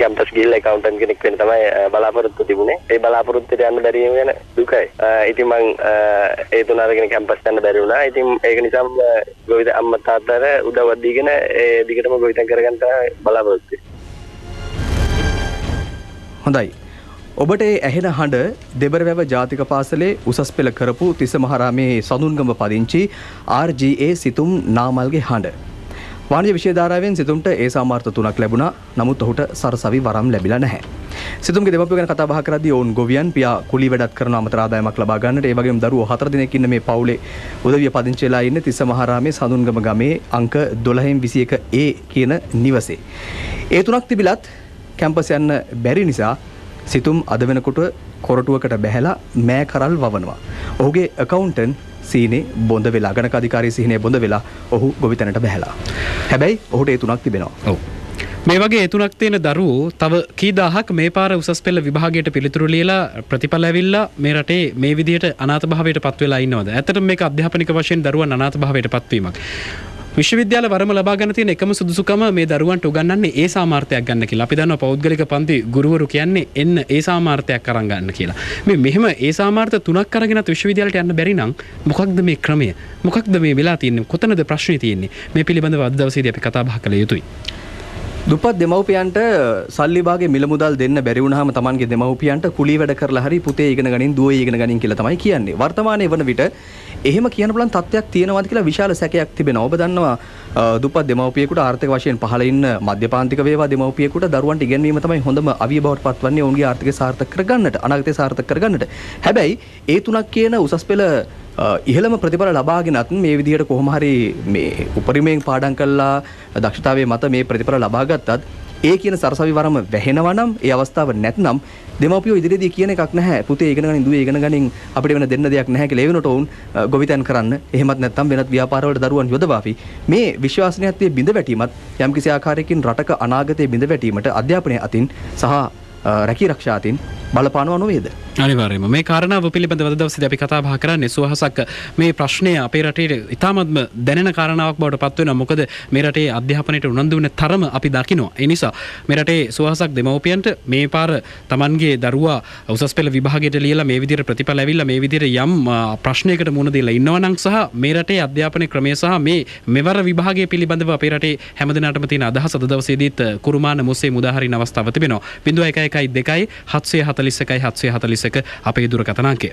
Campus ගිහිල්ලා accountant කෙනෙක් වෙන්න තමයි බලාපොරොත්තු තිබුණේ. ඒ බලාපොරොත්තුට යන්න බැරි වෙන දුකයි. ඉතින් මං ඒ තුන අරගෙන කැම්පස් යන්න බැරි වුණා. ඉතින් ඒක නිසා ගොවිත අම්මා තාත්තට උදව්වක් දීගෙන ඒ දිගටම ගොවිතැන් කරගන්න බලාපොරොත්තු හොඳයි. ඔබට ඇහෙන හඬ දෙබරවැව ජාතික පාසලේ උසස් පෙළ කරපු තිස්සමහාරාමේ සඳුන්ගම පදිංචි RGA සිතුම් නාමල්ගේ හඬ. වාණිජ විෂයධාරාවෙන් සිතුම්ට ඒ සාමාර්ථ 3ක් ලැබුණා. නමුත් ඔහුට සරසවි වරම් ලැබිලා නැහැ. සිතුම්ගේ දෙමව්පියෝ ගැන කතා බහ කරද්දී ඔවුන් ගොවියන් පියා කුලී වැඩත් කරන අමතර ආදායමක් ලබා ගන්නට ඒ වගේම දරුවෝ 4 දිනක් ඉන්න මේ පවුලේ උදවිය පදිංචි වෙලා ඉන්නේ තිස්සමහාරාමේ සඳුන්ගම ගමේ අංක 12/21A කියන නිවසේ. ඒ 3ක් තිබිලත් කැම්පස් යන්න බැරි නිසා සිතුම් අද වෙනකොට කොරටුවකට බැහැලා මෑ කරල් වවනවා. ඔහුගේ accountant සීනේ බොඳ වෙලා ගණක අධිකාරී සීනේ බොඳ වෙලා ඔහු ගොවිතැනට බැහැලා. හැබැයි ඔහුට ඒ 3ක් තිබෙනවා. ඔව්. මේ වගේ ඒ 3ක් තියෙන දරුවෝ තව කී දහහක් මේ පාර උසස් පෙළ විභාගයට පිළිතුරු ලියලා ප්‍රතිඵල ඇවිල්ලා මේ රටේ මේ විදිහට අනාථ භාවයට පත් වෙලා ඉන්නවද? ඇත්තටම මේක අධ්‍යාපනික වශයෙන් දරුවන් අනාථ භාවයට පත්වීමක්. විශ්වවිද්‍යාල වරම ලබා ගන්න තියෙන එකම සුදුසුකම මේ දරුවන්ට උගන්වන්නේ ඒ සාමාර්ථයක් ගන්න කියලා. අපි දන්නවා පෞද්ගලික පන්ති ගුරුවරු කියන්නේ එන්න ඒ සාමාර්ථයක් අරන් ගන්න කියලා. මෙහෙම ඒ සාමාර්ථ 3ක් අරගෙනත් විශ්වවිද්‍යාලයට යන්න බැරි නම් මොකක්ද මේ ක්‍රමය? මොකක්ද මේ වෙලා තියෙන්නේ? කොතනද ප්‍රශ්නේ තියෙන්නේ? මේ පිළිබඳව අද දවසේදී අපි කතා බහ කළ යුතුයි. දුප්පත් දෙමව්පියන්ට සල්ලි භාගේ මිල මුදල් දෙන්න බැරි වුණාම Tamanගේ දෙමව්පියන්ට කුලී වැඩ කරලා හරි පුතේ ඉගෙන ගනින් දුවේ ඉගෙන ගනින් කියලා තමයි කියන්නේ. වර්තමානයේ වන විට එහෙම කියන්න පුළුවන් තත්ත්වයක් තියෙනවාද කියලා විශාල සැකයක් තිබෙනවා. ඔබ දන්නවා දුප්පත් දෙමව්පියෙකුට ආර්ථික වශයෙන් පහළ ඉන්න මධ්‍යපාන්තික වේවා දෙමව්පියෙකුට දරුවන්ට ඉගෙනීම තමයි හොඳම අවිය බවට පත්වන්නේ ඔවුන්ගේ ආර්ථිකය සාර්ථක කරගන්නට, අනාගතය සාර්ථක කරගන්නට. හැබැයි ඒ 3ක් කියන උසස් පෙළ ඉහළම ප්‍රතිඵල ලබාගෙනත් මේ විදිහට කොහොම හරි මේ උපරිමයෙන් පාඩම් කළා දක්ෂතාවයේ මත මේ ප්‍රතිඵල ලබා ගත්තත් ඒ කියන සරසවි වරම වැහෙනවා නම් ඒ අවස්ථාව නැත්නම් දෙමව්පියෝ ඉදිරියේදී කියන එකක් නැහැ පුතේ ඉගෙන ගනින් දුවේ ඉගෙන ගනින් අපිට වෙන දෙන්න දෙයක් නැහැ කියලා ඒ වෙනකොට වුන් ගොවිතැන් කරන්න එහෙමත් නැත්නම් වෙනත් ව්‍යාපාරවලට දරුවන් යොදවාවි මේ විශ්වාසනීයත්වයේ බිඳ වැටීමත් යම්කිසි ආකාරයකින් රටක අනාගතයේ බිඳ වැටීමට අධ්‍යාපනය අතින් සහ රැකී ආරක්ෂා අතින් බලපානවා නොවේද? අනිවාර්යයෙන්ම මේ කාරණාව පිළිබඳව අද දවසේදී අපි කතා බහ කරන්නේ සුවහසක් මේ ප්‍රශ්නය අපේ රටේ ඉතාමත්ම දැනෙන කාරණාවක් බවට පත් වෙනවා. මොකද මේ රටේ අධ්‍යාපනයට උනන්දු වෙන තරම අපි දකිනවා. ඒ නිසා මේ රටේ සුවහසක් දෙමව්පියන්ට මේ පාර Tamanගේ දරුවා උසස් පෙළ විභාගයට ලියලා මේ විදිහට ප්‍රතිඵල ඇවිල්ලා මේ විදිහට යම් ප්‍රශ්නයකට මුහුණ දීලා ඉන්නවා නම් සහ මේ රටේ අධ්‍යාපන ක්‍රමය සහ මේ මෙවර විභාගයේ පිළිබඳව අපේ රටේ හැමදෙනාටම තියෙන අදහස අද දවසේදීත් කුරුමාන මුස්සේ මුදාහරින අවස්ථාව තිබෙනවා. 0112 741 741 අපේ දුරකථන අංකය.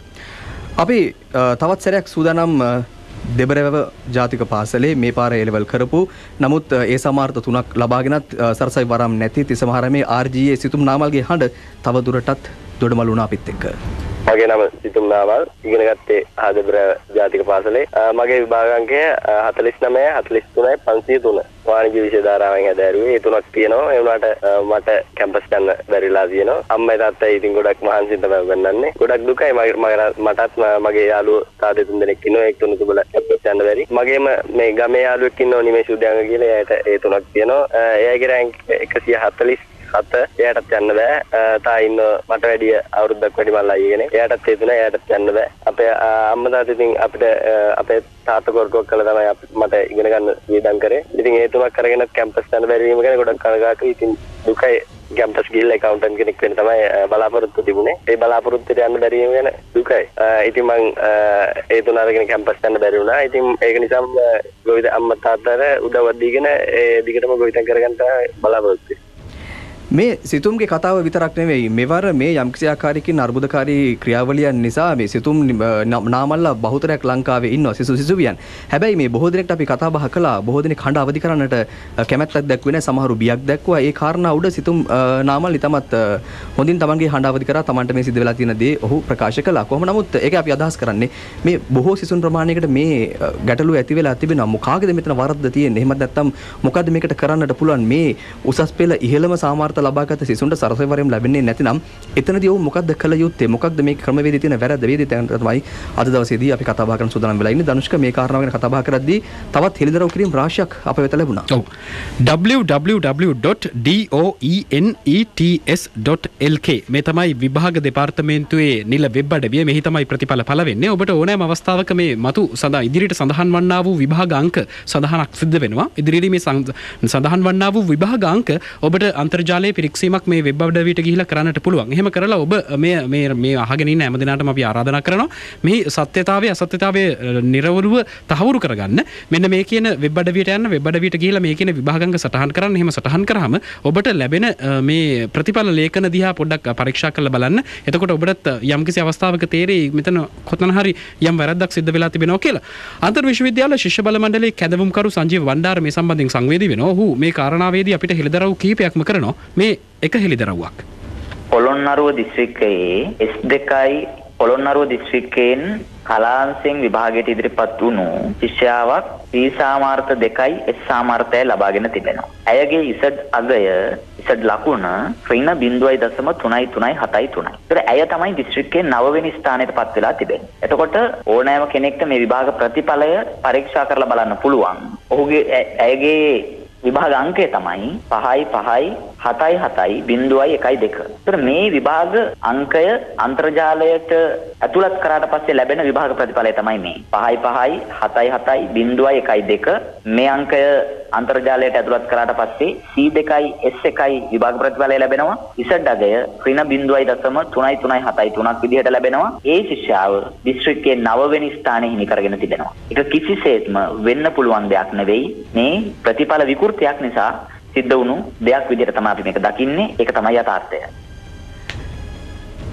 අපි තවත් සැරයක් සූදානම් දෙබරවැව ජාතික පාසලේ මේ පාර A-level කරපු නමුත් ඒ සමාර්ථ 3ක් ලබාගෙනත් සරසවි වරම් නැති තිස්සමහාරාමේ RGA සිතුම් නාමල්ගේ හඬ තව දුරටත් දොඩමළු වුණා අපිත් එක්ක. මගේ නම සිතුම් නාමල් ඉගෙන ගත්තේ දෙබරවැව ජාතික පාසලේ. මගේ විභාග අංකය 49 43 503. වාණිජ විෂය ධාරාවෙන් හැදෑරුවේ. ඒ 3ක් තියෙනවා. ඒ වුණාට මට කැම්පස් යන්න බැරිලා තියෙනවා. අම්මයි තාත්තයි ඉතින් ගොඩක් මහන්සියෙන් තමයි උගන්වන්නේ. ගොඩක් දුකයි මටත් මගේ යාළුවෝ තාත්තේ 3 දෙනෙක් ඉන්නවා. ඒක තුන තිබුණා කැම්පස් යන්න බැරි. මගේම මේ ගමේ යාළුවෙක් ඉන්නවා නිමේෂ් උද්‍යාංග කියලා. එයාට ඒ 3ක් තියෙනවා. එයාගේ රැන්ක් 147 එයාටත් යන්න බෑ. තා ඉන්න මට වැඩිය අවුරුද්දක් වැඩි මල්ලා අයියගෙන. එයාටත් ඒ 3 එයාටත් යන්න බෑ. අපේ අම්මා තාත්තා ඉතින් අපිට අපේ තාත්තා කොරටුවක් කළා තමයි මට ඉගෙන ගන්න වේදම් කරේ. ඉතින් ඒ 3ක් කරගෙන කැම්පස් යන්න බැරි වීම ගැන ගොඩක් කනගාටුයි. ඉතින් දුකයි කැම්පස් ගිහිල්ලා accountant කෙනෙක් වෙන්න තමයි බලාපොරොත්තු තිබුණේ. ඒ බලාපොරොත්තුට යන්න බැරි වීම ගැන දුකයි. ඉතින් මං ඒ 3 අරගෙන කැම්පස් යන්න බැරි වුණා. ඉතින් ඒක නිසා ගොවිත අම්මා තාත්තට උදව්වක් දීගෙන ඒ දිගටම ගොවිතැන් කරගන්න බලාපොරොත්තු මේ සිතුම්ගේ කතාව විතරක් නෙවෙයි මෙවර මේ යම්කිසි ආකාරයකින් අර්බුදකාරී ක්‍රියාවලියන් නිසා මේ සිතුම් නාමල්ලා බහුතරයක් ලංකාවේ ඉන්නවා සිසුවියන්. හැබැයි මේ බොහෝ දෙනෙක්ට අපි කතා බහ කළා බොහෝ දෙනෙක් හඬ අවදි කරන්නට කැමැත්තක් දැක්ුවේ නැහැ. සමහරු බියක් දැක්වුවා. ඒ කාරණා උඩ සිතුම් නාමල් ඉතමත් හොඳින් තමන්ගේ හඬ අවදි කරා. තමන්ට මේ සිද්ධ වෙලා තියෙන දේ ඔහු ප්‍රකාශ කළා. කොහොම නමුත් ඒක අපි අදහස් කරන්නේ මේ බොහෝ සිසුන් ප්‍රමාණයකට මේ ගැටලුව ඇති වෙලා තිබෙනවා. මොකාගේද මෙතන වරද්ද තියෙන්නේ? එහෙමත් නැත්නම් මොකද්ද මේකට කරන්නට පුළුවන්? මේ උසස් පෙළ ඉහළම සාමාර්ථ ලබාගත සිසුන්ට සරසවි වරම් ලැබෙන්නේ නැතිනම් එතනදී ඔව් මොකද්ද කළ යුත්තේ? මොකක්ද මේ ක්‍රමවේදයේ තියෙන වැරද්ද? වේදිත තමයි අද දවසේදී අපි කතා බහ කරන සූදානම් වෙලා ඉන්නේ. ධනුෂ්ක මේ කාරණාව ගැන කතා බහ කරද්දී තවත් හෙළිදරව් කිරීම රාශියක් අප වෙත ලැබුණා. ඔව්. www.doenets.lk මේ තමයි විභාග දෙපාර්තමේන්තුවේ නිල වෙබ් අඩවිය. මෙහි තමයි ප්‍රතිඵල පළ වෙන්නේ. ඔබට ඕනෑම අවස්ථාවක මේ මතු සඳහා ඉදිරියට සඳහන් වන්නා වූ විභාග අංක සඳහනක් සිද්ධ වෙනවා. ඉදිරියේදී මේ සඳහන් වන්නා වූ විභාග අංක ඔබට අන්තර්ජාලයේ පිරික්සීමක් මේ වෙබ් අඩවියට ගිහිලා කරන්නට පුළුවන්. එහෙම කරලා ඔබ මේ අහගෙන ඉන්න හැම දිනකටම අපි ආරාධනා කරනවා මේ සත්‍යතාවය අසත්‍යතාවය නිර්වෘව තහවුරු කරගන්න. මෙන්න මේ කියන වෙබ් අඩවියට යන්න, වෙබ් අඩවියට ගිහිලා මේ කියන විභාගාංග සටහන් කරන්න. එහෙම සටහන් කරාම ඔබට ලැබෙන මේ ප්‍රතිඵල ලේඛන දිහා පොඩ්ඩක් පරීක්ෂා කරලා බලන්න. එතකොට ඔබට යම්කිසි අවස්ථාවක තේරෙයි මෙතන කොතන හරි යම් වැරද්දක් සිද්ධ වෙලා තිබෙනවා කියලා. අන්තර් විශ්වවිද්‍යාල ශිෂ්‍ය බල මණ්ඩලයේ කැඳවුම්කරු සංජීව වණ්ඩාර මේ සම්බන්ධයෙන් සංවේදී වෙනවා. ඔහු මේ කාරණාවේදී අපිට හෙළිදරව් කීපයක්ම කරනවා. මේ එක හෙළිදරව්වක්. පොළොන්නරුව දිස්ත්‍රික්කයේ S2යි පොළොන්නරුව දිස්ත්‍රික්කයෙන් කලාංශයෙන් විභාගයට ඉදිරිපත් වුණු ශිෂ්‍යාවක් C සාමාර්ථ 2යි S සාමාර්ථය ලබාගෙන තිබෙනවා. ඇයගේ ඉසඩ් අගය ඉසඩ් ලකුණ ඍණ 0.337.3. ඒතර ඇය තමයි දිස්ත්‍රික්කයේ 9 වෙනි ස්ථානයට පත් වෙලා තිබෙන්නේ. එතකොට ඕනෑම කෙනෙක්ට මේ විභාග ප්‍රතිඵලය පරීක්ෂා කරලා බලන්න පුළුවන්. ඇයගේ විභාග අංකය තමයි 5.5.7.7.1.2. ඒතර මේ විභාග අංකය අන්තර්ජාලයට ඇතුළත් කරාට පස්සේ ලැබෙන විභාග ප්‍රතිඵලය තමයි මේ 5.5.7.7.1.2. මේ අංකය අන්තර්ජාලයට ඇතුළත් කරාට පස්සේ C2යි S1යි විභාග ප්‍රතිඵලය ලැබෙනවා. ඉසඩ් අගය ඍණ 0.337.3 විදිහට ලැබෙනවා. ඒ ශිෂ්‍යාව දිස්ත්‍රික්කයේ 9 වෙනි ස්ථානයේ හිමි කරගෙන තිබෙනවා. ඒක කිසිසේත්ම වෙන්න පුළුවන් දෙයක් නෙවෙයි. මේ ප්‍රතිඵල විකෘතියක් නිසා සිද්ධ වුණු දෙයක් විදිහට තමයි අපි මේක දකින්නේ. ඒක තමයි යථාර්ථය.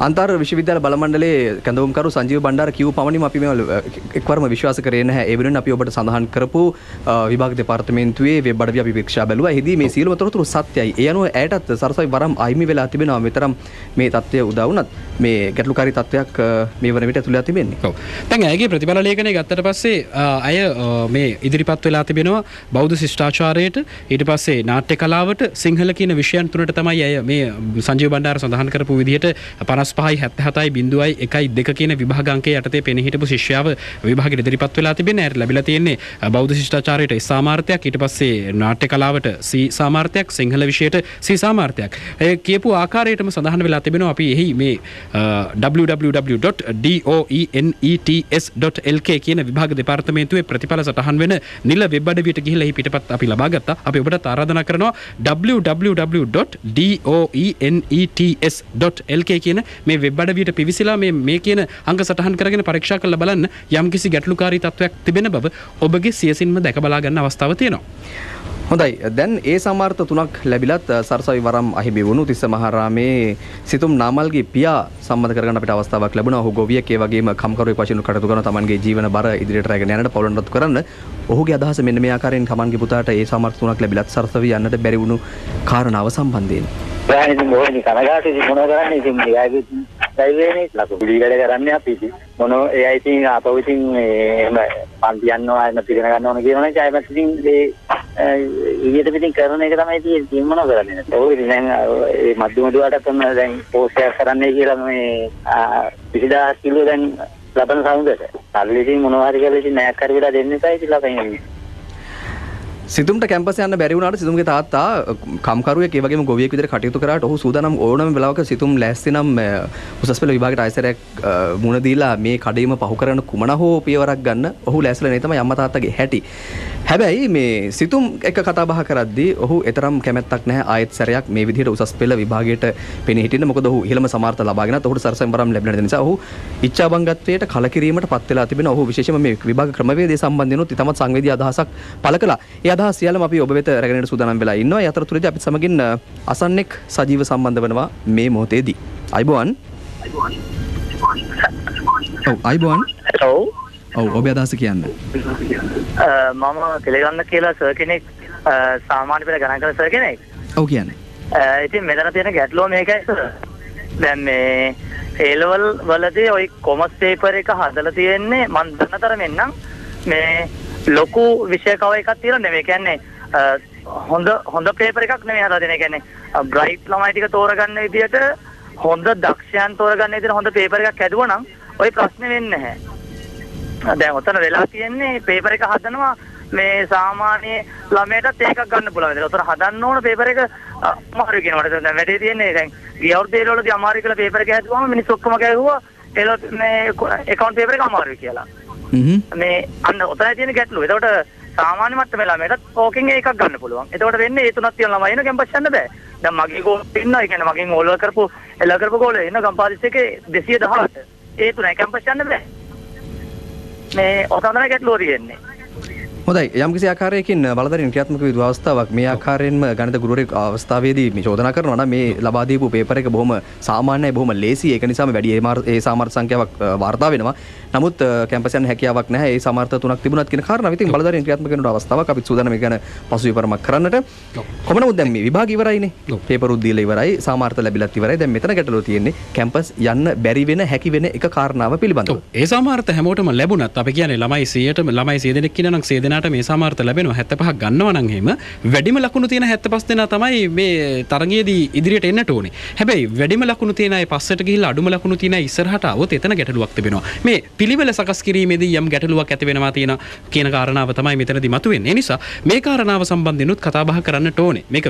අන්තර් විශ්වවිද්‍යාල බල මණ්ඩලයේ කැඳවුම්කරු සංජීව බණ්ඩාර කියූ පමණින්ම අපි මේ එක්වරම විශ්වාස කරේ නැහැ. ඒ වෙනුවෙන් අපි ඔබට සඳහන් කරපු විභාග දෙපාර්තමේන්තුවේ වෙබ් අඩවිය අපි පරීක්ෂා බැලුවා. එහිදී මේ සියලුම තොරතුරු සත්‍යයි. ඒ අනුව ඇයටත් සරසවි වරම් අහිමි වෙලා තිබෙනවා. මෙතරම් මේ තත්ත්වය උදා වුණත් මේ ගැටලුකාරී තත්ත්වයක් මේ වන විට ඇතුළත් තිබෙන්නේ. ඔව්. දැන් ඇයගේ ප්‍රතිඵල ලේඛනය ගත්තට පස්සේ අය මේ ඉදිරිපත් වෙලා තිබෙනවා බෞද්ධ ශිෂ්ටාචාරයට, ඊට පස්සේ නාට්‍ය කලාවට, සිංහල කියන විෂයන් තුනට තමයි අය මේ සංජීව බණ්ඩාර සඳහන් කරපු විදිහට 55.77.1.2 කියන විභාගාංකයේ යටතේ පෙනී හිටපු ශිෂ්‍යාව විභාගෙට ඉදිරිපත් වෙලා තිබෙන්නේ. ඇයට ලැබිලා තියෙන්නේ බෞද්ධ ශිෂ්ටාචාරයට S සාමාර්ථයක්, ඊට පස්සේ නාට්‍ය කලාවට C සාමාර්ථයක්, සිංහල විෂයට C සාමාර්ථයක්. ඒ කියපු ආකාරයටම සඳහන් වෙලා තිබෙනවා. අපි එහි මේ www.doenets.lk කියන විභාග දෙපාර්තමේන්තුවේ ප්‍රතිඵල සටහන් වෙන නිල වෙබ් අඩවියට ගිහිල්ලා එහි පිටපත් අපි ලබා ගත්තා. අපි ඔබට ආරාධනා කරනවා www.doenets.lk කියන මේ වෙබ් අඩවියට පිවිසිලා මේ කියන අංක සටහන් කරගෙන පරීක්ෂා කරලා බලන්න යම්කිසි ගැටලුකාරී තත්වයක් තිබෙන බව ඔබගේ සියසින්ම දැක බලා ගන්න අවස්ථාව තියෙනවා. හොඳයි. දැන් ඒ සමාර්ථ තුනක් ලැබිලත් සරසවි වරම් අහිමි වුණු තිස්ස මහරාමේ සිතුම් නාමල්ගේ පියා සම්බන්ධ කරගන්න අපිට අවස්ථාවක් ලැබුණා. ඔහු ගොවියෙක් ඒ වගේම කම්කරුවෙක් වශයෙන් කටයුතු කරන තමන්ගේ ජීවන බර ඉදිරියට රැගෙන යන්නට පවුලට රතු කරන්න. ඔහුගේ අදහස මෙන්න මේ ආකාරයෙන් තමන්ගේ පුතාට ඒ සමාර්ථ තුනක් ලැබිලත් සරසවි යන්නට බැරි වුණු කාරණාව සම්බන්ධයෙන්. ඉතින් මොකද කනගාටු ඉතින් මොනව කරන්නේ ඉතින් එයාගේ ඩ්‍රයිවර්නේ ලකු පිළි වැඩ කරන්නේ අපි ඉතින් මොනෝ එයා ඉතින් ආපහු ඉතින් එහෙම පන්ති යනවා එන්න පිළිගෙන ගන්න ඕන කියනවනේ ආයෙත් ඉතින් ඒ ඊට පිටින් කරන එක තමයි ඉතින් මොනව කරන්නේ නැත්නම් ඔය ඉතින් දැන් ඒ මධ්‍යම දුවට තමයි දැන් පෝස්ට් එකක් කරන්නයි කියලා මේ 20000 කිලෝ දැන් ලබන සමුදට සල්ලි ඉතින් මොනවා හරි කරලා ඉතින් නැයක් හරි වෙලා දෙන්න එපා ඉතින් ලබන්නේ. සිතුම්ට කැම්පස් යන්න බැරි වුණාට සිතුම්ගේ තාත්තා කම්කරුවෙක් ඒ වගේම ගොවියෙක් විදිහට කටයුතු කරාට ඔහු සූදානම් ඕනම වෙලාවක සිතුම් ලෑස්ති නම් උසස් පෙළ විභාගයට ආයසරයක් මුණ දීලා මේ කඩේම පහු කරන කුමන හෝ පියවරක් ගන්න ඔහු ලෑස්තිලා නේ තමයි අම්මා තාත්තගේ හැටි. හැබැයි මේ සිතුම් එක කතා බහ කරද්දී ඔහු එතරම් කැමැත්තක් නැහැ ආයෙත් සැරයක් මේ විදිහට උසස් පෙළ විභාගයට පෙනී හිටින්න. මොකද ඔහු ඉහළම සමාර්ථ ලබාගෙනත් ඔහුට සරසම් වරම් ලැබෙන නිසා ඔහු ඉච්ඡාබංගත්වයට කලකිරීමට පත් වෙලා තිබෙනවා. ඔහු විශේෂයෙන්ම මේ විභාග ක්‍රමවේදය සම්බන්ධයෙන් ඉතාමත් සංවේදී අදහසක් පළ කළා. ඒ අදහස් සියල්ලම අපි ඔබ වෙත රැගෙනට සූදානම් වෙලා ඉන්නවා. ඒ අතරතුරදී අපිත් සමගින් අසන්නෙක් සජීව සම්බන්ධ වෙනවා මේ මොහොතේදී. අයිබෝන්. අයිබෝන්. ඔව්. ඔව් ඔබේ අදහස කියන්න. මම තෙලගන්න කියලා සර් කෙනෙක් සාමාන්‍ය පෙළ ගණන් කරන සර් කෙනෙක්. ඔව් කියන්නේ. ඉතින් මෙතන තියෙන ගැටලුව මේකයි සර්. දැන් මේ A level වලදී ওই කොමර්ස් පේපර් එක හදලා තියෙන්නේ මම දන්න තරමින් නම් මේ ලොකු විෂය කව එකක් තියෙනවා නෙමෙයි. කියන්නේ හොඳ පේපර් එකක් නෙමෙයි හදලා දෙන්නේ. කියන්නේ බ්‍රයිට් ළමයි ටික තෝරගන්න විදියට හොඳ දක්ෂයන් තෝරගන්න විදියට හොඳ පේපර් එකක් හැදුවා නම් ওই ප්‍රශ්නේ වෙන්නේ නැහැ. දැන් ඔතන වෙලා තියෙන්නේ පේපර් එක හදනවා මේ සාමාන්‍ය ළමයටත් ඒකක් ගන්න පුළුවන්. ඒක උතන හදන්න ඕන පේපර් එක අමාරු කියනකොට දැන් වැඩේ තියෙන්නේ දැන් ගිය අවුරුද්දේ වලදී අමාරු කියලා පේපර් එක හැදුවාම මිනිස්සු ඔක්කොම ගැහුවා ඒක මේ account පේපර් එක අමාරුයි කියලා. මේ අන්න ඔතන තියෙන ගැටලුව. ඒකට සාමාන්‍ය මට්ටමේ ළමයටත් ඕකෙන් එකක් ගන්න පුළුවන්. එතකොට වෙන්නේ ඒ තුනක් තියෙන ළමයි ඉන්න කැම්පස් යන්න බෑ. දැන් මගේ ගෝල් ඉන්නවා. ඒ කියන්නේ මගෙන් ඕල් කරපු එලා කරපු ගෝල් ඉන්න ගම්පාදිස් එකේ 218. ඒ තුනයි කැම්පස් යන්න බෑ. මේ ඔතනම ගැටලුව තියෙන්නේ. හොඳයි යම්කිසි ආකාරයකින් බලධාරීන් ක්‍රියාත්මක වූ අවස්ථාවක් මේ ආකාරයෙන්ම ගණිත ගුරුවරයෙක් අවස්ථාවේදී මේ චෝදනා කරනවා නම් මේ ලබා දීපු පේපර් එක බොහොම සාමාන්‍යයි බොහොම ලේසි ඒක නිසාම වැඩි ඒ සාමාර්ථ සංඛ්‍යාවක් වාර්තා වෙනවා. නමුත් කැම්පස් යන හැකියාවක් නැහැ. ඒ සාමාර්ථ තුනක් තිබුණත් කියන කාරණාව ඉතින් බලධාරීන් ක්‍රියාත්මක වෙන අවස්ථාවක් අපිත් සූදානම් මේ ගැන පසුවිපරමක් කරන්නට. කොහොම නමුත් දැන් මේ විභාග ඉවරයිනේ. පේපර් උත් දීලා ඉවරයි. සාමාර්ථ ලැබිලත් ඉවරයි. දැන් මෙතන ගැටලුව තියෙන්නේ කැම්පස් යන්න බැරි වෙන හැකි වෙන එක කාරණාව පිළිබඳව. ඒ සාමාර්ථ හැමෝටම ලැබුණත් අපි කියන්නේ ළමයි 100ට ළමයි 100 දෙනෙක් කියනවා නම් 100 දෙනාට මේ සාමාර්ථ ලැබෙනවා 75ක් ගන්නවා නම් එහෙම වැඩිම ලකුණු තියෙන 75 දෙනා තමයි මේ තරගයේදී ඉදිරියට එන්නට ඕනේ. හැබැයි වැඩිම ලකුණු තියෙන අය පස්සට ගිහිල්ලා අඩුම ලකුණු තියෙන අය ඉස්සරහට આવොත් එතන ගැටලුවක් තිබෙනවා. මේ පිළිවෙල සකස් කිරීමේදී යම් ගැටලුවක් ඇති වෙනවා කියන කාරණාව තමයි මෙතනදී මතුවෙන්නේ. ඒ නිසා මේ කාරණාව සම්බන්ධිනුත් කතා බහ කරන්නට ඕනේ. මේක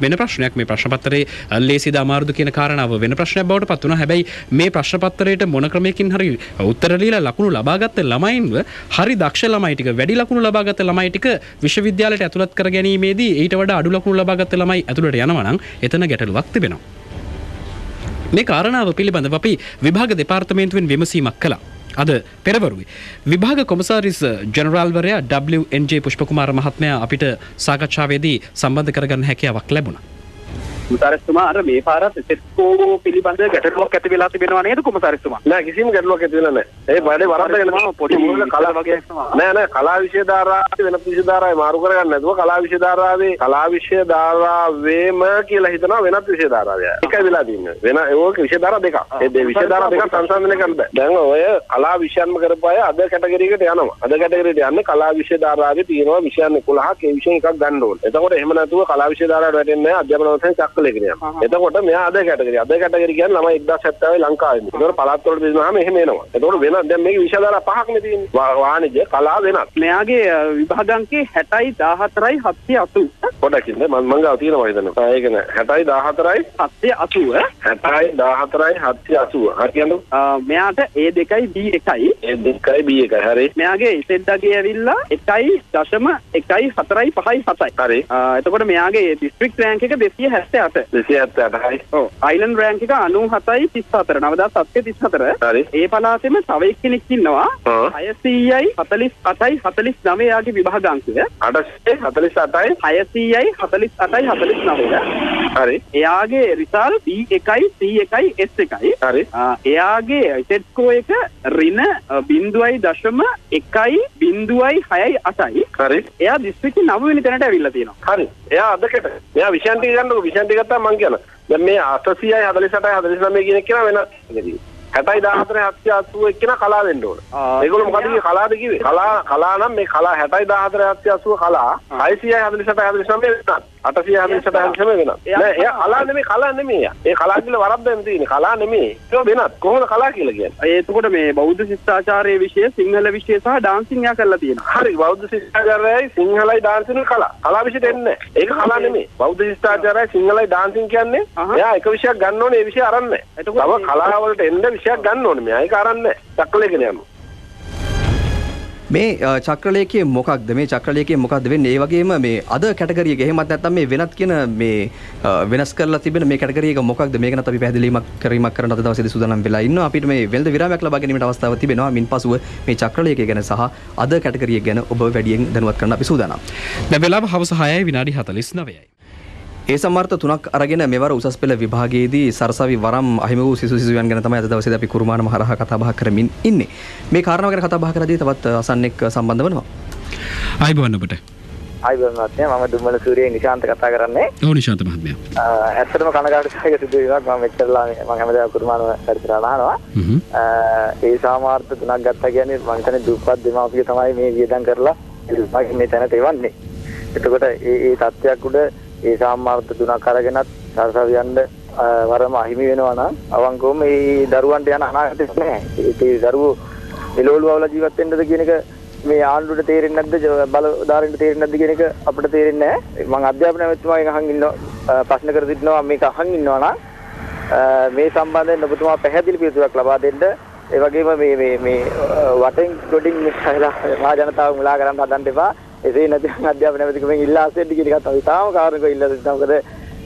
වෙන ප්‍රශ්නයක්. මේ ප්‍රශ්න පත්‍රයේ ලේසිද අමාරුද කියන කාරණාව වෙන ප්‍රශ්නයක් බවට පත් වුණා. හැබැයි මේ ප්‍රශ්න පත්‍රයට මොන ක්‍රමයකින් හරි උත්තර දීලා ලකුණු ලබාගත්ත ළමයින්ව හරි දක්ෂ ළමයි ටික වැඩි ලකුණු ලබාගත්ත ළමයි ටික විශ්වවිද්‍යාලයට ඇතුළත් කර ගැනීමේදී ඊට වඩා අඩු ලකුණු ලබාගත්ත ළමයි ඇතුළට යනවා නම් එතන ගැටලුවක් තිබෙනවා. මේ කාරණාව පිළිබඳව අපි විභාග දෙපාර්තමේන්තුවෙන් විමසීමක් කළා. අද පෙරවරුවේ විභාග කොමසාරිස් ජෙනරාල්වරයා WNJ පුෂ්පකුමාර මහත්මයා අපිට සාකච්ඡාවේදී සම්බන්ධ කරගන්න හැකියාවක් ලැබුණා. කොමසාරිස්තුමා අර මේ පාරත් සෙට්කෝ පිළිබඳ ගැටලුවක් ඇති වෙලා තිබෙනවා නේද කොමසාරිස්තුමා? නෑ කිසිම ගැටලුවක් ඇති වෙලා නෑ. ඒ බඩේ වරද්දගෙන තමයි පොඩි මූල කලා වගේ නෑ කලා විෂය ධාරාවේ වෙන විෂය ධාරාවේ මාරු කරගන්න නැතුව කලා විෂය ධාරාවේම කියලා හිතනවා වෙනත් විෂය ධාරාවයි. එකයි වෙලා තින්නේ. වෙන ඒක විෂය ධාරා දෙකක්. ඒ විෂය ධාරා දෙකක් සංසන්දනය කරන්න බෑ. දැන් ඔය කලා විෂයන්ම කරපුවාය අද කැටගරි එකට යනවා. අද කැටගරි එකට යන්නේ කලා විෂය ධාරාවේ තියෙනවා විෂයන් 11ක් ඒ විෂය එකක් ගන්න ඕනේ. එතකොට එහෙම නැතුව කලා විෂය ධාරාවට වැටෙන්නේ නැහැ අධ්‍යාපන වංශයෙන් එතකොට මෙයා අද කැටගරි කියන්නේ ළමයි 1070 ලංකාවේ ඉන්නේ. ඒතකොට පළාත් වලට බෙදුනහම එහෙම එනවා. එතකොට වෙන දැන් මේකේ විෂය දාලා පහක් නේ තියෙන්නේ. වාණිජ්‍ය කලා වෙනත්. මෙයාගේ විභාග අංකේ 60යි 14යි 780. පොඩක් ඉන්න මම ගාව තියෙනවා හිතන්න. ඒක නෑ 60යි 14යි 780. 60යි 14යි 780. හරි කියන්නකො. මෙයාට A2යි B1යි. A2යි B1යි. හරි. මෙයාගේ ඉසෙඩ්ඩගේ ඇවිල්ලා 1.1.4යි 5යි 7යි. හරි. එතකොට මෙයාගේ දිස්ත්‍රික්ට් රෑන්ක් එක 278. 278යි. ඔව්. අයිලන්ඩ් රෑන්ක් එක 97යි 34. 9734. හරි. ඒ පළාතෙම තව එක්කෙනෙක් ඉන්නවා. 600යි 48යි 49 යාගේ විභාග අංකය. 848යි 600යි 48යි 49. හරි. එයාගේ රිසල්ට් B1යි C1යි S1යි. හරි. එයාගේ සෙට් ස්කෝර් එක ඍණ 0.0.6.8යි. හරි. එයා දිස්ත්‍රික්කේ 9 වෙනි තැනට ඇවිල්ලා තියෙනවා. හරි. එයා අදකට. එයා විෂයන් ටික ගන්නකො විෂයන් ටික ගත්තාම මං කියනවා. දැන් මේ 800යි 48යි 49 කියන එක කියනවා වෙනත්. 60යි 14යි 780 එක්කන කලා වෙන්න ඕන. ඒගොල්ලෝ මොකද කිව්වේ කලාද කිව්වේ? කලා නම් මේ කලා 60යි 14යි 780 කලා 600යි 48යි 49 වෙනත්. 800යි 48යි 49 වෙනත්. නෑ එයා කලා නෙමෙයි එයා. ඒ කලා කියලා වරද්දෙන් තියෙන්නේ. කලා නෙමෙයි. ඒක වෙනත්. කොහොමද කලා කියලා කියන්නේ? එතකොට මේ බෞද්ධ ශිෂ්ටාචාරයේ විෂය සිංහල විෂය සහ ඩාන්සින් යා කරලා තියෙනවා. හරි. බෞද්ධ ශිෂ්ටාචාරයයි සිංහලයි ඩාන්සින් කලා. කලා විෂයට එන්නේ නෑ. ඒක කලා නෙමෙයි. බෞද්ධ ශිෂ්ටාචාරයයි සිංහලයි ඩාන්සින් කියන්නේ එයා එක විෂයක් ගන්න ඕනේ ඒ විෂය අරන් නෑ. තව කලා වලට එන්න විෂයක් ගන්න ඕනේ. මෙයා ඒක අරන් නෑ. චක්‍රලේඛන යනවා. මේ චක්‍රලේඛයේ මොකක්ද මේ චක්‍රලේඛයේ මොකක්ද වෙන්නේ? ඒ වගේම මේ අද කැටගරි එක එහෙමත් නැත්නම් මේ වෙනත් කියන මේ වෙනස් කරලා තිබෙන මේ කැටගරි එක මොකක්ද? මේක නැත් අපි පැහැදිලිමක් කරන්න අද දවසේදී සූදානම් වෙලා ඉන්නවා. අපිට මේ වෙළඳ විරාමයක් ලබා ගැනීමට අවස්ථාවක් තිබෙනවා. මින්පසුව මේ චක්‍රලේඛය ගැන සහ අද කැටගරි එක ගැන ඔබ වැඩියෙන් දැනුවත් කරන්න අපි සූදානම්. දැන් වෙලාව හවස 6යි විනාඩි 49යි. ඒ සම්මාර්ථ තුනක් අරගෙන මෙවර උසස් පෙළ විභාගයේදී සරසවි වරම් අහිමි වූ සිසුවියන් ගැන තමයි අද දවසේදී අපි කුරුමාන මහරහා කතා බහ කරමින් ඉන්නේ. මේ කාරණාව ගැන කතා බහ කරද්දී තවත් අසන්නෙක් සම්බන්ධ වෙනවා. ආයිබෝන් ඔබට. ආයිබෝන් මහත්මයා මම දුම්මල සූරියේ නිශාන්ත කතා කරන්නේ. ඔව් නිශාන්ත මහත්මයා. ඇත්තටම කනගාටුසහගත සිදුවීමක් මම මෙච්චරලා මම හැමදාම කුරුමාන පරිසරය අහනවා. ඒ සාමාර්ථ තුනක් ගත්තා කියන්නේ මම හිතන්නේ දුප්පත් දෙමාපිය තමයි මේ වියදම් කරලා මේ තැනට එවන්නේ. එතකොට ඒ තත්ත්වයක් උඩ ඒ සාමාර්ථ තුනක් අරගෙනත් සරසවියන්ද වරම අහිමි වෙනවා නම් අවංකවම මේ දරුවන්ට යන අනාගතයක් නැහැ. ඒ දරුවෝ එළවලුවවල ජීවත් වෙන්නද කියන එක මේ ආණ්ඩුවට තේරෙන්නේ නැද්ද? බලධාරීන්ට තේරෙන්නේ නැද්ද කියන එක අපිට තේරෙන්නේ නැහැ. මම අධ්‍යාපන ඇමතිතුමාගෙන් අහන් ඉන්නවා ප්‍රශ්න කර සිටිනවා මේක අහන් ඉන්නවා නම් මේ සම්බන්ධයෙන් ඔබතුමා පැහැදිලි පිළිතුරක් ලබා දෙන්න. ඒ වගේම මේ වටෙන් ගොඩින් මහා ජනතාව මුලා කරන්න හදන්න එපා. එසේ නැත්නම් අධ්‍යාපන ඇමතිතුමෙන් ඉල්ලා අස්සෙද්දි කියන එකත් අපි තාම කාරණක ඉල්ලා සිටිනවා. මොකද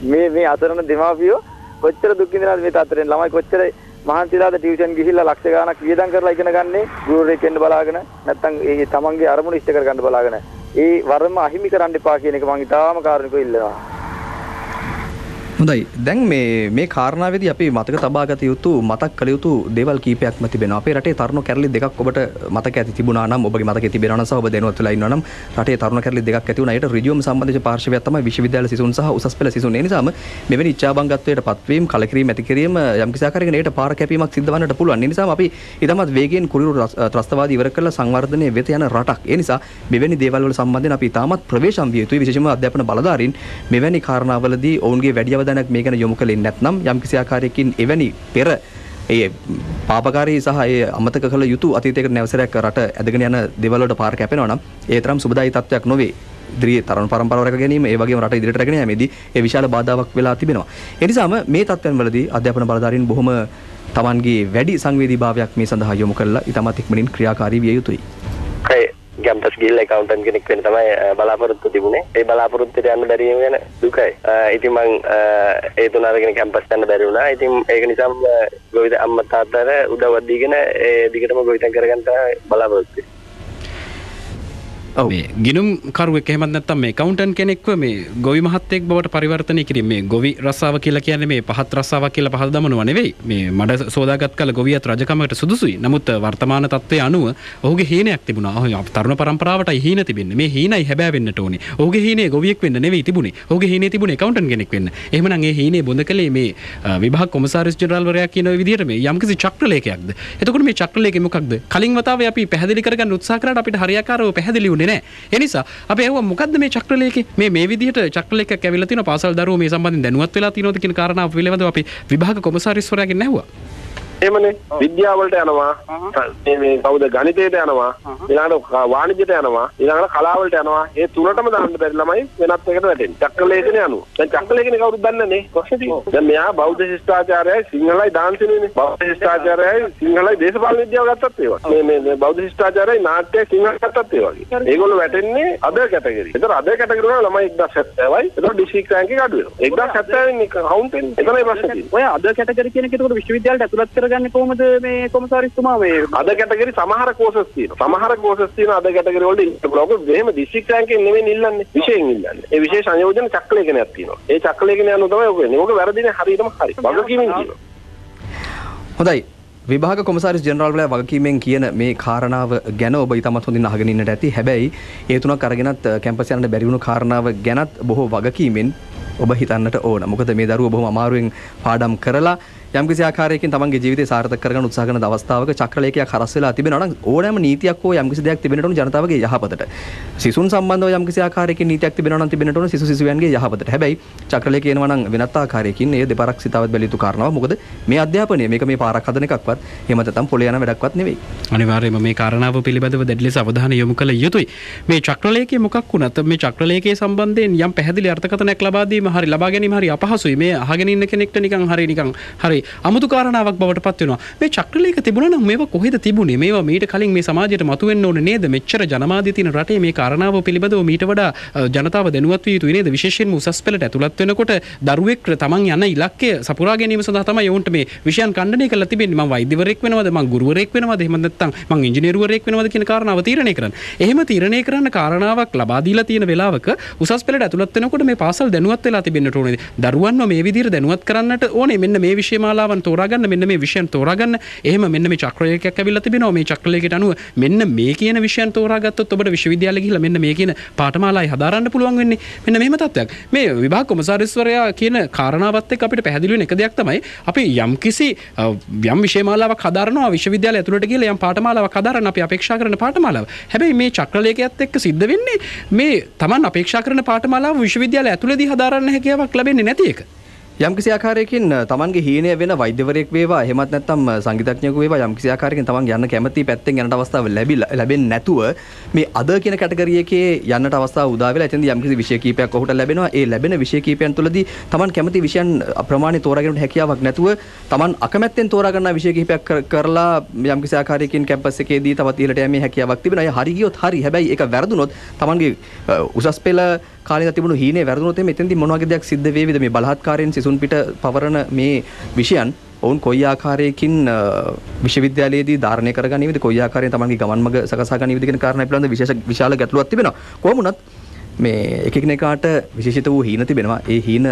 මේ අතරන දෙමාපියෝ කොච්චර දුක් විඳිනවද මේ තාතරෙන් ළමයි කොච්චර මහන්සිලාද ටියුෂන් ගිහිල්ලා ලක්ෂ ගාණක් වියදම් කරලා ඉගෙන ගන්නේ ගුරුවරයෙක් වෙන්න බලාගෙන නැත්නම් ඒ තමන්ගේ අරමුණ ඉෂ්ට කර ගන්න බලාගෙන ඒ වරම අහිමි කරන්න එපා කියන එක මම ඉතාම කාරුණිකව ඉල්ලනවා. හොඳයි දැන් මේ කාරණාවේදී අපි මතක තබා ගත යුතු මතක් කළ යුතු දේවල් කීපයක්ම තිබෙනවා. අපේ රටේ තරුණ කැරලි දෙකක් ඔබට මතක ඇති තිබුණා නම් ඔබගේ මතකයේ තිබෙනවා නම් සහ ඔබ දැනුවත් වෙලා ඉන්නවා නම් රටේ තරුණ කැරලි දෙකක් ඇති වුණා. ඒකට ඍජුවම සම්බන්ධ පාර්ශවයක් තමයි විශ්වවිද්‍යාල සිසුන් සහ උසස් පෙළ සිසුන්. ඒ නිසාම මෙවැනි ඉච්ඡාබංගත්වයට පත්වීම, කලකිරීම ඇති කිරීම යම්කිසි ආකාරයකින් ඒකට පාර කැපීමක් සිද්ධ වන්නට පුළුවන්. ඒ නිසාම අපි ඊටමත් වේගයෙන් කුරිරු ත්‍රස්තවාදී ඉවර කරලා සංවර්ධනයේ වෙත යන රටක්. ඒ නිසා මෙවැනි දේවල් වල සම්බන්ධයෙන් අපි ඊටමත් ප්‍රවේශම් විය යුතුයි. විශේෂයෙන්ම අධ්‍යාපන බලධාරීන් මෙවැනි කාරණාවලදී ඔවුන්ගේ වැඩි අවධානයක් මේ ගැන යොමු කළේ නැත්නම් යම්කිසි ආකාරයකින් එවැනි පෙර ඒ පාපකාරී සහ ඒ අමතක කළ යුතු අතීතයකට නැවසරයක් රට ඇදගෙන යන දේවල් වලට පාර කැපෙනවා නම් ඒ තරම් සුබදායී තත්ත්වයක් නොවේ. ඉදිරියේ තරුණ පරම්පරාව රැක ගැනීම ඒ වගේම රට ඉදිරියට රැගෙන යාමේදී ඒ විශාල බාධාවක් වෙලා තිබෙනවා. ඒ නිසාම මේ තත්ත්වයන් වලදී අධ්‍යාපන බලධාරීන් බොහොම තමන්ගේ වැඩි සංවේදීභාවයක් මේ සඳහා යොමු කළා ඊටමත් ඉක්මනින් ක්‍රියාකාරී විය යුතුයි. කැම්පස් ගිහිල්ලා ඇකවුන්ටන්ට් කෙනෙක් වෙන්න තමයි බලාපොරොත්තු තිබුණේ. ඒ බලාපොරොත්තුට යන්න බැරි වීම ගැන දුකයි. ඉතින් මං ඒ තුන අරගෙන කැම්පස් යන්න බැරි වුණා. ඉතින් ඒක නිසාම ගොවිත අම්මා තාත්තට උදව්වක් දීගෙන ඒ දිගටම ගොවිතැන් කරගන්න බලාපොරොත්තු වෙනවා. මේ ගිනුම් කරුවෙක් එහෙමත් නැත්නම් මේ කවුන්ටන්ට් කෙනෙක්ව මේ ගොවි මහත්තයෙක් බවට පරිවර්තනය කිරීම මේ ගොවි රස්සාව කියලා කියන්නේ මේ පහත් රස්සාවක් කියලා පහත දමනවා නෙවෙයි. මේ මඩ සෝදාගත් කල ගොවියත් රජකමකට සුදුසුයි. නමුත් වර්තමාන තත්ත්වයේ අනුව ඔහුගේ හීනයක් තිබුණා. තරුණ පරම්පරාවටයි හීන තිබෙන්නේ. මේ හීනයි හැබෑ වෙන්නට ඕනේ. ඔහුගේ හීනේ ගොවියෙක් වෙන්න නෙවෙයි තිබුණේ. ඔහුගේ හීනේ තිබුණේ කවුන්ටන්ට් කෙනෙක් වෙන්න. එහෙමනම් ඒ හීනේ බොඳ කලේ මේ විභාග කොමසාරිස් ජෙනරාල්වරයා කියන විදිහට මේ යම්කිසි චක්‍රලේඛයක්ද. එතකොට මේ චක්‍රලේඛය මොකක්ද? කලින් වතාවේ අපි පැහැදිලි කරගන්න උත්සාහ කරාට අපිට හරියාකාරව පැහැදිලි වුණේ නැහැ. ඒ නිසා අපි ඇහුවා මොකද්ද මේ චක්‍රලේඛේ? මේ විදිහට චක්‍රලේඛයක් ඇවිල්ලා තියෙනවා. පාසල් දරුවෝ මේ සම්බන්ධයෙන් දැනුවත් වෙලා තියෙනවද කියන කාරණාව පිළිබඳව අපි විභාග කොමසාරිස්වරයාගෙන් ඇහුවා. එහෙමනේ විද්‍යාව වලට යනවා මේ කවුද ගණිතයට යනවා ඊළඟට වාණිජයට යනවා ඊළඟට කලාව වලට යනවා ඒ තුනටම දාන්න බැරි ළමයි වෙනත් එකට වැටෙන්නේ චක්‍රලේඛනේ යනවා දැන් චක්‍රලේඛනේ කවුරුත් දන්නේ නැහැ ප්‍රශ්නේ තියෙන්නේ දැන් මෙයා බෞද්ධ ශිෂ්ටාචාරයයි සිංහලයි දාන්සිනුනේ බෞද්ධ ශිෂ්ටාචාරයයි සිංහලයි දේශපාලන විද්‍යාව ගත්තත් ඒ වගේ මේ බෞද්ධ ශිෂ්ටාචාරයයි නාට්‍යයි සිංහල ගත්තත් ඒ වගේ ඒගොල්ලෝ වැටෙන්නේ අද කැටගරි. ඒතර අද කැටගරි වල ළමයි 1070යි ඒතර ඩිස්ට්‍රික්ට් රෑන්ක් එක අඩු වෙනවා 1070 වෙන්නේ කවුන්ට් වෙන්නේ එතනයි ප්‍රශ්නේ තියෙන්නේ. ඔය අද කැටගරි කියන එක ඒකට විශ්වවිද්‍යාලයට ඇතුළත් කරගන්නේ කොහොමද මේ කොමසාරිස්තුමා මේ අද කැටගරි සමහර කෝසස් තියෙනවා. සමහර කෝසස් තියෙනවා අද කැටගරි වලට ඉන්න පුළුවන්. ඔක මෙහෙම ඩිස්ට්‍රික්ට් රෑන්ක් එකෙන් නෙවෙයි ඉල්ලන්නේ. විෂයෙන් ඉල්ලන්නේ. ඒ විශේෂ සංයෝජන චක්‍රලේඛනයක් තියෙනවා. ඒ චක්‍රලේඛනය අනුව තමයි ඔක වෙන්නේ. ඔක වැරදිනේ හරියටම හරි. වගකීමෙන් කියනවා. හොඳයි. විභාග කොමසාරිස් ජෙනරාල්වරයා වගකීමෙන් කියන මේ කාරණාව ගැන ඔබ ඊටමත් හොඳින් අහගෙන ඉන්නට ඇති. හැබැයි ඒ තුනක් අරගෙනත් කැම්පස් යන්න බැරි වුණු කාරණාව ගැනත් බොහෝ වගකීමෙන් ඔබ හිතන්නට ඕන. මොකද මේ දරුවෝ බොහොම අමාරුවෙන් පාඩම් කරලා යම්කිසි ආකාරයකින් තමන්ගේ ජීවිතය සාර්ථක කරගන්න උත්සාහ කරන අවස්ථාවක චක්‍රලේඛයක් හරස් වෙලා තිබෙනවා නම් ඕනෑම නීතියක් හෝ යම්කිසි දෙයක් තිබෙන්නට ඕන ජනතාවගේ යහපතට. සිසුන් සම්බන්ධව යම්කිසි ආකාරයකින් නීතියක් තිබෙනවා නම් තිබෙන්නට ඕන සිසුවියන්ගේ යහපතට. හැබැයි චක්‍රලේඛය එනවා නම් වෙනත් ආකාරයකින් ඒ දෙපාරක් සිතාවත් බැලිය යුතු කාරණාවක්. මොකද මේ අධ්‍යාපනය මේක මේ පාරක් හදන එකක්වත් එහෙම නැත්නම් පොළේ යන වැඩක්වත් නෙවෙයි. අනිවාර්යයෙන්ම මේ කාරණාව පිළිබඳව දැඩි ලෙස අවධානය යොමු කළ යුතුයි. මේ චක්‍රලේඛය මොකක් වුණත් මේ චක්‍රලේඛයේ සම්බන්ධයෙන් යම් පැහැදිලි අර්ථකථනයක් ලබා දීම හරි ලබා ගැනීම හරි අපහසුයි. මේ අහගෙන ඉන්න කෙනෙක්ට නිකන් හරි අමුතු කාරණාවක් බවට පත් වෙනවා. මේ චක්‍රලේඛ තිබුණා නම් මේවා කොහෙද තිබුණේ? මේවා මීට කලින් මේ සමාජයට මතුවෙන්න ඕනේ නේද? මෙච්චර ජනමාධ්‍ය තියෙන රටේ මේ කාරණාව පිළිබඳව මීට වඩා ජනතාව දැනුවත් විය යුතුයි නේද? විශේෂයෙන්ම උසස් පෙළට ඇතුළත් වෙනකොට දරුවෙක් තමන් යන ඉලක්කය සපුරා ගැනීම සඳහා තමයි ඔවුන්ට මේ විෂයන් ඛණ්ඩනය කරලා තිබෙන්නේ. මම වෛද්‍යවරයෙක් වෙනවද? මම ගුරුවරයෙක් වෙනවද? එහෙම නැත්නම් මම ඉංජිනේරුවරයෙක් වෙනවද කියන කාරණාව තීරණය කරන්න. එහෙම තීරණය කරන්න කාරණාවක් ලබා දීලා තියෙන වෙලාවක උසස් පෙළට ඇතුළත් වෙනකොට මේ පාසල් දැනුවත් වෙලා තිබෙන්නට ඕනේ. දරුවන්ව මේ විදිහට දැනුවත් කරන්නට ඕනේ. මෙන්න මේ විෂය මාලාවන් තෝරාගන්න, මෙන්න මේ විෂයන් තෝරාගන්න. එහෙම මෙන්න මේ චක්‍රලේඛයක් ඇවිල්ලා තිබෙනවා. මේ චක්‍රලේඛයට අනුව මෙන්න මේ කියන විෂයන් තෝරාගත්තොත් ඔබට විශ්වවිද්‍යාලෙ ගිහිල්ලා මෙන්න මේ කියන පාඨමාලායි හදාරන්න පුළුවන් වෙන්නේ. මෙන්න මෙහෙම තත්ත්වයක්. මේ විභාග කොමසාරිස්වරයා කියන කාරණාවත් එක්ක අපිට පැහැදිලි වෙන එක දෙයක් තමයි අපි යම්කිසි යම් විෂය මාලාවක් හදාරනවා විශ්වවිද්‍යාලය ඇතුළට ගිහලා යම් පාඨමාලාවක් හදාරන්න අපි අපේක්ෂා කරන පාඨමාලාව. හැබැයි මේ චක්‍රලේඛයත් එක්ක සිද්ධ වෙන්නේ මේ Taman අපේක්ෂා කරන පාඨමාලාව විශ්වවිද්‍යාලය ඇතුළතදී හදාරන්න හැකියාවක් ලැබෙන්නේ නැති එක. යම්කිසි ආකාරයකින් තමන්ගේ හීනය වෙන වෛද්‍යවරයෙක් වේවා එහෙමත් නැත්නම් සංගීතඥයෙකු වේවා යම්කිසි ආකාරයකින් තමන් යන්න කැමති පැත්තෙන් යන්නට අවස්ථාව ලැබෙන්නේ නැතුව මේ අද කියන කැටගරි එකේ යන්නට අවස්ථාව උදා වෙලා එතෙන්දී යම්කිසි විෂය කීපයක් ඔහුට ලැබෙනවා. ඒ ලැබෙන විෂය කීපයන් තුළදී තමන් කැමති විෂයන් ප්‍රමාණය තෝරාගන්නට හැකියාවක් නැතුව තමන් අකමැත්තෙන් තෝරා ගන්නා විෂය කීපයක් කරලා යම්කිසි ආකාරයකින් කැම්පස් එකේදී තවත් ඉහළට යෑමේ හැකියාවක් තිබෙනවා. ඒ හරි ගියොත් හරි. හැබැයි ඒක වැරදුනොත් තමන්ගේ උසස් පෙළ කාලේ තිබුණු හීනේ වැරදුනොත් එතෙන්දී මොන වගේ දෙයක් සිද්ධ වේවිද මේ බලහත්කාරයෙන් සිසුන් පිට පවරන මේ විෂයන් ඔවුන් කොයි ආකාරයකින් විශ්වවිද්‍යාලයේදී ධාරණය කරගන්නේවිද කොයි ආකාරයෙන් තමන්ගේ ගමන් මඟ සකසා ගන්නේවිද කියන කාරණා පිළිබඳ විශාල ගැටලුවක් තිබෙනවා. කොහොම වුණත් මේ එකිනෙකාට විශේෂිත වූ හීන තිබෙනවා. ඒ හීන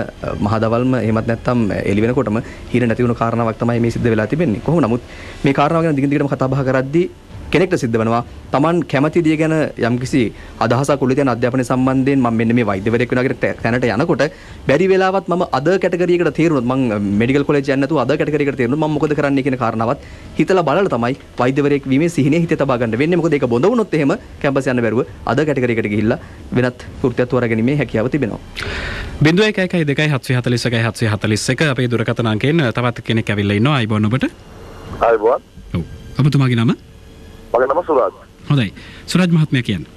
මහදවල්ම එහෙමත් නැත්නම් එළි වෙනකොටම හීන නැති වුණු කාරණාවක් තමයි මේ සිද්ධ වෙලා තිබෙන්නේ. කොහොම නමුත් මේ කාරණාව ගැන දිගින් දිගටම කතා බහ කරද්දී කෙනෙක්ට සිද්ධ වෙනවා Taman කැමති දේ ගැන යම්කිසි අදහසක් උළු තියෙන අධ්‍යාපනය සම්බන්ධයෙන් මම මෙන්න මේ වෛද්‍යවරයෙක් වෙනවා කියන තැනට යනකොට බැරි වෙලාවත් මම අද කැටගරි එකට තේරුණොත් මම මෙඩිකල් කොලෙජ් යන්නේ නැතුව අද කැටගරි එකට තේරුණොත් මම මොකද කරන්නේ කියන කාරණාවත් හිතලා බලලා තමයි වෛද්‍යවරයෙක් වීමේ සිහිනේ හිතේ තබා ගන්න වෙන්නේ. මොකද ඒක බොඳ වුණොත් එහෙම කැම්පස් යන්න බැරුව අද කැටගරි එකට ගිහිල්ලා වෙනත් වෘත්තියක් තෝරාගැනීමේ හැකියාව තිබෙනවා. 0112 අපේ දුරකථන අංකයෙන් තවත් කෙනෙක් ඇවිල්ලා ඉන්නවා. අයිබෝන් ඔබට. අයිබෝන්. ඔව්. ඔබතුමාගේ නම? මගේ නම සුරාජ්. හොඳයි. සුරාජ් මහත්මයා කියන්නේ.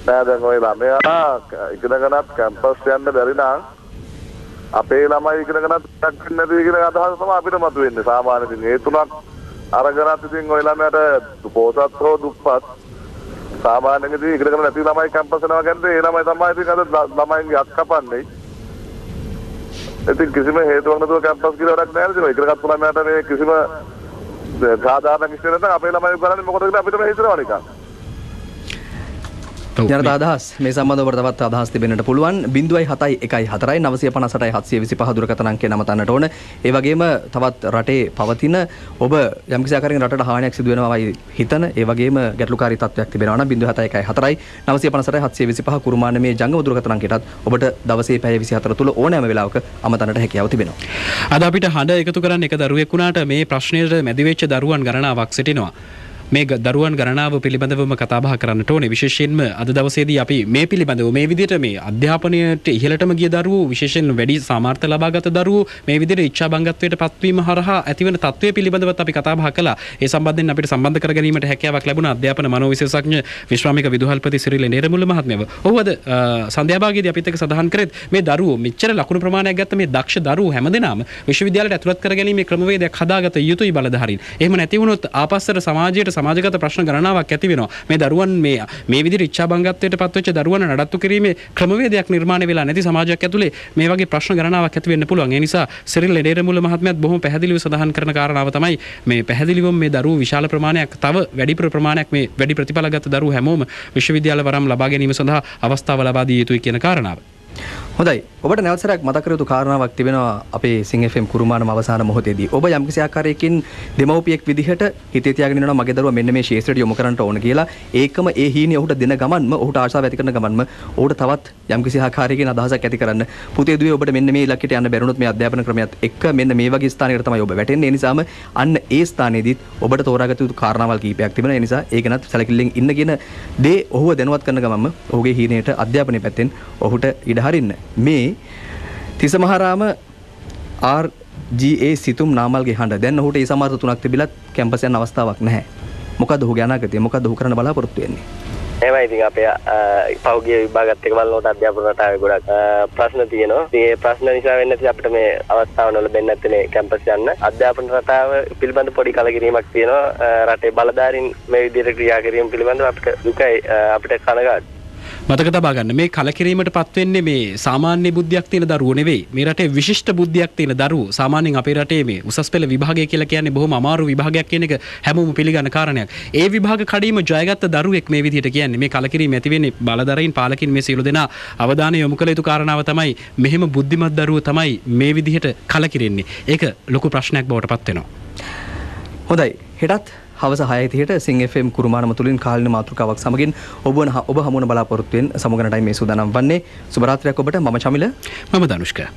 නෑ දැන් ඔය ළමයා ඉගෙනගෙනත් කැම්පස් යන්න බැරි නම් අපේ ළමයි ඉගෙනගෙනත් ටක් නැති කියන අදහස තමයි අපිට මතුවෙන්නේ. සාමාන්‍යයෙන් ඒ තුනක් අරගෙනත් ඉතින් ඔය ළමයාට පොසත් හෝ දුප්පත් සාමාන්‍යයෙන් ඉතින් ඉගෙනගෙන නැති ළමයි කැම්පස් යනවා කියන්නේ ඒ ළමයි තමයි ඉතින් අද ළමයින්ගේ අත් කපන්නේ. ඉතින් කිසිම හේතුවක් නැතුව කැම්පස් කියලා වැඩක් නැහැ නේද? ඉගෙනගත් ළමයාට මේ කිසිම සාධාරණ කිසිම නැත්නම් අපේ ළමයි කරන්නේ මොකටද කියලා අපිටම හිතනවා නිකන්. ජනතා අදහස් මේ සම්බන්ධව ඔබට තවත් අදහස් තිබෙන්නට පුළුවන් 0.71 958 725 දුරකථන අංකය නමතන්නට ඕන. ඒ වගේම තවත් රටේ පවතින ඔබ යම්කිසි ආකාරයකින් රටට හානියක් සිදු වෙනවායි හිතන ඒ වගේම ගැටලුකාරී තත්ත්වයක් තිබෙනවා නම් 0.71 958 725 කුරුමානමේ ජංගම දුරකථන අංකයටත් ඔබට දවසේ පැය 24 තුල ඕනෑම වෙලාවක අමතන්නට හැකියාව තිබෙනවා. අද අපිට හඬ එකතු කරන්න එක දරුවෙක් වුණාට මේ ප්‍රශ්නයට මැදි වෙච්ච දරුවන් ගණනාවක් සිටිනවා. මේ දරුවන් ගණනාව පිළිබඳවම කතා බහ කරන්නට ඕනේ. විශේෂයෙන්ම අද දවසේදී අපි මේ පිළිබඳව මේ විදිහට මේ අධ්‍යාපනයට ඉහළටම ගිය දරුවෝ විශේෂයෙන් වැඩි සාමර්ථ්‍ය ලබාගත් දරුවෝ මේ විදිහට ඉච්ඡාබංගත්වයට පත්වීම හරහා ඇතිවන තත්ත්වය පිළිබඳවත් අපි කතා බහ කළා. ඒ සම්බන්ධයෙන් අපිට සම්බන්ධ කර ගැනීමට හැකියාවක් ලැබුණා අධ්‍යාපන මනෝවිශේෂඥ විශ්‍රාමික විදුහල්පති සිරිල් නේරමුල මහත්මයාව. ඔහු අද සන්ධ්‍යාභාගයේදී අපිත් එක්ක සඳහන් කරෙත් මේ දරුවෝ මෙච්චර ලකුණු ප්‍රමාණයක් ගත්ත මේ දක්ෂ දරුවෝ හැමදෙනාම විශ්වවිද්‍යාලයට ඇතුළත් කර ගැනීමේ ක්‍රමවේදයක් හදාගත යුතුයි බලධාරීන්. එහෙම නැති වුණොත් ආපස්සට සමාජයට සමාජගත ප්‍රශ්න ගණනාවක් ඇති වෙනවා. මේ දරුවන් මේ විදිහට ඉච්ඡාබංගත්වයට පත්වෙච්ච දරුවන් නඩත්තු කිරීමේ ක්‍රමවේදයක් නිර්මාණය වෙලා නැති සමාජයක් ඇතුලේ මේ වගේ ප්‍රශ්න ගණනාවක් ඇති වෙන්න පුළුවන්. ඒ නිසා සිරිල් නේරමුල මහත්මයාත් බොහොම පැහැදිලිව සඳහන් කරන කාරණාව තමයි මේ පැහැදිලිවම මේ දරුවෝ විශාල ප්‍රමාණයක් තව වැඩිපුර ප්‍රමාණයක් මේ වැඩි ප්‍රතිඵලගත දරුවෝ හැමෝම විශ්වවිද්‍යාල වරම් ලබා ගැනීම සඳහා අවස්ථාව ලබා දිය යුතුයි කියන කාරණාව. හොඳයි. ඔබට නැවත සැරයක් මතක කර යුතු කාරණාවක් තිබෙනවා අපේ සිං FM කුරුමානම අවසාන මොහොතේදී. ඔබ යම්කිසි ආකාරයකින් දෙමව්පියෙක් විදිහට හිතේ තියාගෙන ඉන්නවා මගේ දරුවා මෙන්න මේ ශාස්ත්‍රයට යොමු කරන්න ඕන කියලා. ඒකම ඒ හීනිය ඔහුට දෙන ගමන්ම ඔහුට ආශාව ඇති කරන ගමන්ම ඔහුට තවත් යම්කිසි ආකාරයකින් අදහසක් ඇති කරන්න පුතේ දුවේ ඔබට මෙන්න මේ ඉලක්කයට යන්න බැරුණොත් මේ අධ්‍යාපන ක්‍රමයත් එක්ක මෙන්න මේ වගේ ස්ථානයකට තමයි ඔබ වැටෙන්නේ. ඒ නිසාම අන්න ඒ ස්ථානයේදීත් ඔබට තෝරාගත යුතු කාරණාවල් කීපයක් තිබෙනවා. ඒ නිසා ඒ ගැනත් සැලකිල්ලෙන් ඉන්න කියන දේ ඔහුව දැනුවත් කරන ගමන්ම ඔහුගේ හීනයට අධ්‍යාපනයේ පැත්තෙන් ඔහුට ඉඩ හරින්න. මේ තිසමහාරාම RGA සිතුම් නාමල්ගේ හඬ දැන් ඔහුට ඒ සමර්ථ තුනක් තිබිලත් කැම්පස් යන අවස්ථාවක් නැහැ. මොකද ඔහුගේ අනාගතය මොකද ඔහු කරන්න බලාපොරොත්තු වෙන්නේ? එහෙමයි ඉතින් අපේ පෞද්ගලික විභාගات එක බලනකොට අධ්‍යාපන රටාවේ ගොඩක් ප්‍රශ්න තියෙනවා. ඉතින් ඒ ප්‍රශ්න නිසා වෙන්නේ නැති අපිට මේ අවස්ථාව නොලැබෙන්නේ නැත්තේ කැම්පස් යන්න. අධ්‍යාපන රටාව පිළිබඳ පොඩි කලකිරීමක් තියෙනවා. රටේ බලධාරීන් මේ විදිහට ක්‍රියා කිරීම පිළිබඳව අපිට දුකයි අපිට කනගාටුයි. මතක තබා ගන්න මේ කලකිරීමට පත් වෙන්නේ මේ සාමාන්‍ය බුද්ධියක් තියෙන දරුවෝ නෙවෙයි. මේ රටේ විශිෂ්ට බුද්ධියක් තියෙන දරුවෝ. සාමාන්‍යයෙන් අපේ රටේ මේ උසස් පෙළ විභාගය කියලා කියන්නේ බොහොම අමාරු විභාගයක් කියන එක හැමෝම පිළිගන්න කාරණයක්. ඒ විභාග කඩීම ජයගත්ත දරුවෙක් මේ විදිහට කියන්නේ. මේ කලකිරීම ඇති වෙන්නේ බලධාරීන් පාලකින් මේ සියලු දෙනා අවධානය යොමු කළ යුතු කාරණාව තමයි මෙහෙම බුද්ධිමත් දරුවෝ තමයි මේ විදිහට කලකිරෙන්නේ. ඒක ලොකු ප්‍රශ්නයක් බවට පත් වෙනවා. හොඳයි. හෙටත් හවස 6:30ට සිං FM කුරුමානම තුලින් කාලින මාතෘකාවක් සමගින් ඔබ හමුවන බලාපොරොත්තු වෙන සමුගන ටයිම් මේ සූදානම් වන්නේ. සුබ රාත්‍රියක් ඔබට. මම චමිල. මම දනුෂ්ක.